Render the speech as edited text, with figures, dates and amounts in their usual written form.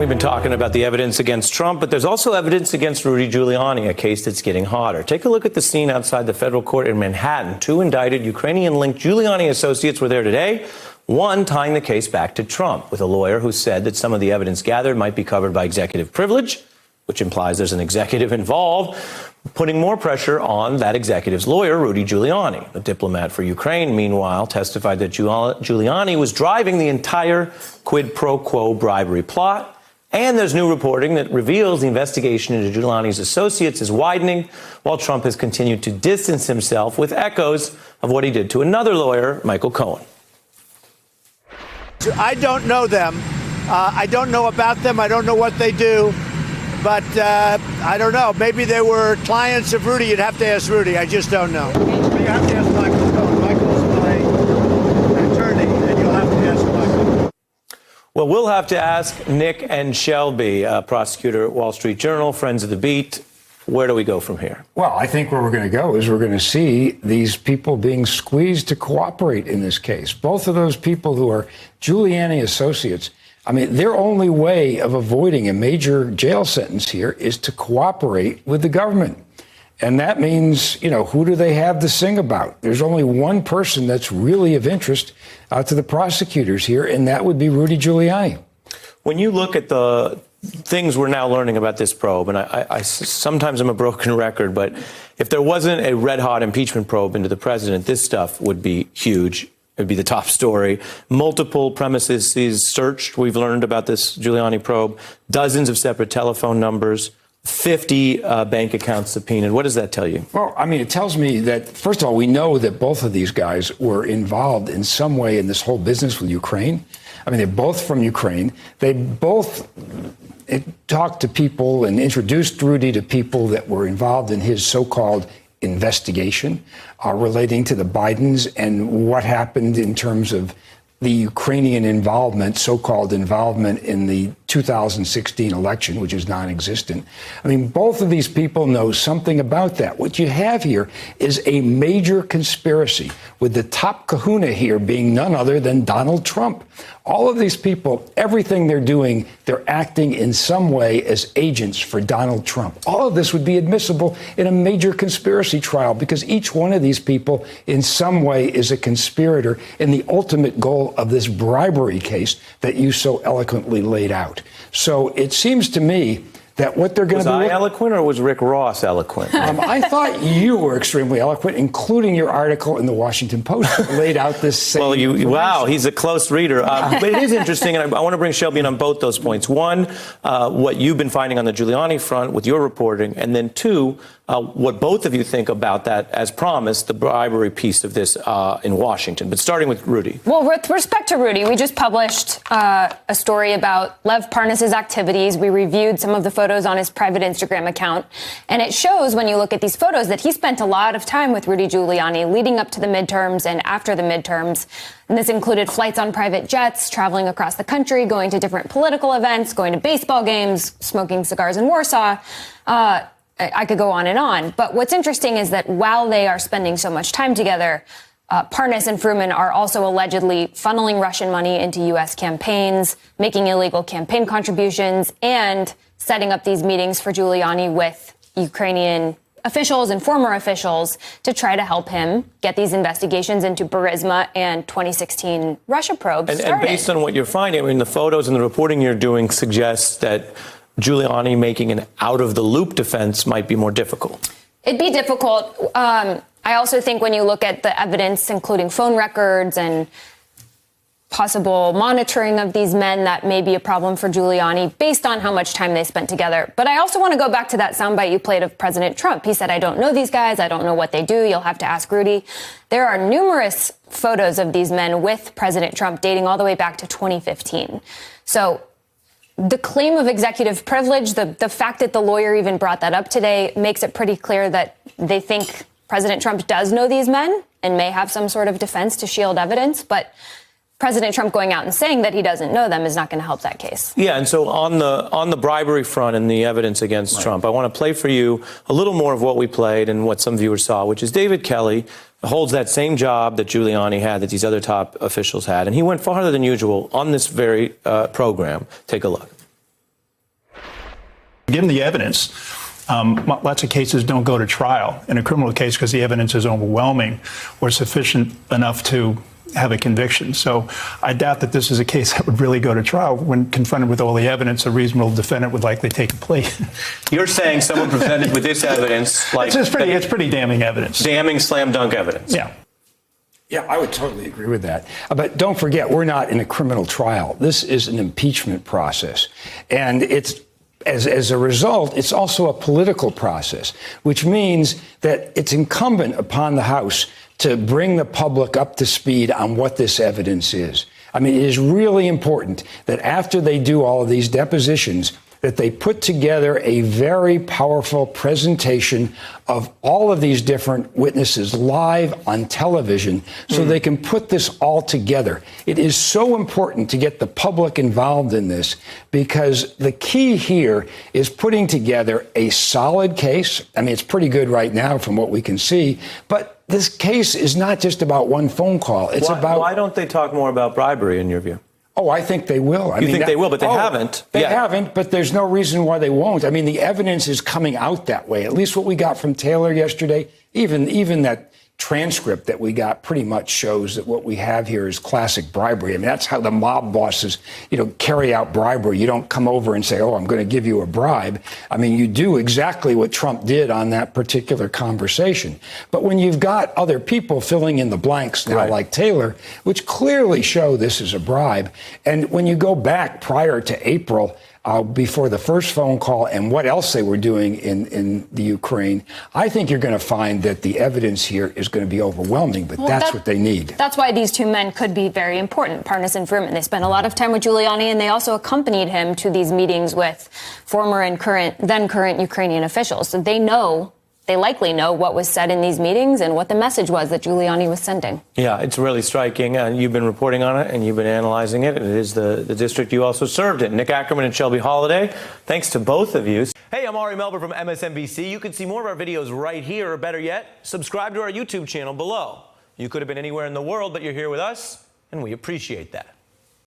We've been talking about the evidence against Trump, but there's also evidence against Rudy Giuliani, a case that's getting hotter. Take a look at the scene outside the federal court in Manhattan. Two indicted Ukrainian-linked Giuliani associates were there today, one tying the case back to Trump, with a lawyer who said that some of the evidence gathered might be covered by executive privilege, which implies there's an executive involved, putting more pressure on that executive's lawyer, Rudy Giuliani. The diplomat for Ukraine, meanwhile, testified that Giuliani was driving the entire quid pro quo bribery plot. And there's new reporting that reveals the investigation into Giuliani's associates is widening, while Trump has continued to distance himself with echoes of what he did to another lawyer, Michael Cohen. I don't know them. I don't know about them. I don't know what they do. But I don't know. Maybe they were clients of Rudy. You'd have to ask Rudy. I just don't know. You have to ask Michael Cohen. Michael's my attorney, and you'll have to ask Michael. Well, we'll have to ask Nick and Shelby, prosecutor at Wall Street Journal, friends of the beat. Where do we go from here? Well, I think where we're going to go is we're going to see these people being squeezed to cooperate in this case. Both of those people who are Giuliani associates, I mean, their only way of avoiding a major jail sentence here is to cooperate with the government. And that means, you know, who do they have to sing about? There's only one person that's really of interest to the prosecutors here, and that would be Rudy Giuliani. When you look at the things we're now learning about this probe, and I sometimes I'm a broken record, but if there wasn't a red-hot impeachment probe into the president, this stuff would be huge. It would be the top story. Multiple premises searched. We've learned about this Giuliani probe. Dozens of separate telephone numbers. 50 bank accounts subpoenaed. What does that tell you? Well, I mean, it tells me that, first of all, we know that both of these guys were involved in some way in this whole business with Ukraine. I mean, they're both from Ukraine. They both talked to people and introduced Rudy to people that were involved in his so-called investigation relating to the Bidens and what happened in terms of the Ukrainian involvement, so-called involvement in the 2016 election, which is non-existent. I mean, both of these people know something about that. What you have here is a major conspiracy, with the top kahuna here being none other than Donald Trump. All of these people, everything they're doing, they're acting in some way as agents for Donald Trump. All of this would be admissible in a major conspiracy trial because each one of these people in some way is a conspirator in the ultimate goal of this bribery case that you so eloquently laid out. So it seems to me that what they're going to be... Was I eloquent or was Rick Ross eloquent? I thought you were extremely eloquent, including your article in the Washington Post that laid out this same... Well, wow, he's a close reader. But it is interesting, and I want to bring Shelby in on both those points. One, what you've been finding on the Giuliani front with your reporting, and then two, what both of you think about that, as promised, the bribery piece of this in Washington. But starting with Rudy. Well, with respect to Rudy, we just published a story about Lev Parnas's activities. We reviewed some of the photos on his private Instagram account. And it shows, when you look at these photos, that he spent a lot of time with Rudy Giuliani leading up to the midterms and after the midterms. And this included flights on private jets, traveling across the country, going to different political events, going to baseball games, smoking cigars in Warsaw. I could go on and on. But what's interesting is that while they are spending so much time together, Parnas and Fruman are also allegedly funneling Russian money into U.S. campaigns, making illegal campaign contributions, and setting up these meetings for Giuliani with Ukrainian officials and former officials to try to help him get these investigations into Burisma and 2016 Russia probes started. And based on what you're finding, I mean, the photos and the reporting you're doing suggests that Giuliani making an out-of-the-loop defense might be more difficult. It'd be difficult. I also think when you look at the evidence, including phone records and possible monitoring of these men, that may be a problem for Giuliani based on how much time they spent together. But I also want to go back to that soundbite you played of President Trump. He said, I don't know these guys. I don't know what they do. You'll have to ask Rudy. There are numerous photos of these men with President Trump dating all the way back to 2015. So the claim of executive privilege, the fact that the lawyer even brought that up today, makes it pretty clear that they think President Trump does know these men and may have some sort of defense to shield evidence. But President Trump going out and saying that he doesn't know them is not going to help that case. Yeah, and so on the bribery front and the evidence against Trump, I want to play for you a little more of what we played and what some viewers saw, which is David Kelly holds that same job that Giuliani had, that these other top officials had, and he went farther than usual on this very program. Take a look. Given the evidence, lots of cases don't go to trial in a criminal case because the evidence is overwhelming or sufficient enough to have a conviction. So I doubt that this is a case that would really go to trial. When confronted with all the evidence, a reasonable defendant would likely take a plea. You're saying someone presented with this evidence, like it's pretty damning evidence. Damning slam dunk evidence. Yeah. Yeah, I would totally agree with that. But don't forget, we're not in a criminal trial. This is an impeachment process. And it's as a result, it's also a political process, which means that it's incumbent upon the House to bring the public up to speed on what this evidence is. I mean, it is really important that after they do all of these depositions, that they put together a very powerful presentation of all of these different witnesses live on television so they can put this all together. It is so important to get the public involved in this because the key here is putting together a solid case. I mean, it's pretty good right now from what we can see, but this case is not just about one phone call. It's Why don't they talk more about bribery in your view? Oh, I think they will. You think they will, but they haven't. They haven't, but there's no reason why they won't. I mean, the evidence is coming out that way. At least what we got from Taylor yesterday, even that transcript that we got pretty much shows that what we have here is classic bribery. I mean, that's how the mob bosses, carry out bribery. You don't come over and say, oh, I'm going to give you a bribe. I mean, you do exactly what Trump did on that particular conversation. But when you've got other people filling in the blanks now, like Taylor, which clearly show this is a bribe, and when you go back prior to April, before the first phone call and what else they were doing in the Ukraine, I think you're going to find that the evidence here is going to be overwhelming, but that's what they need. That's why these two men could be very important, Parnas and Fruman. They spent a lot of time with Giuliani, and they also accompanied him to these meetings with former and then current Ukrainian officials. So they likely know what was said in these meetings and what the message was that Giuliani was sending. Yeah, it's really striking. You've been reporting on it and you've been analyzing it. And it is the district you also served in. Nick Ackerman and Shelby Holiday, thanks to both of you. Hey, I'm Ari Melber from MSNBC. You can see more of our videos right here, or better yet, subscribe to our YouTube channel below. You could have been anywhere in the world, but you're here with us, and we appreciate that.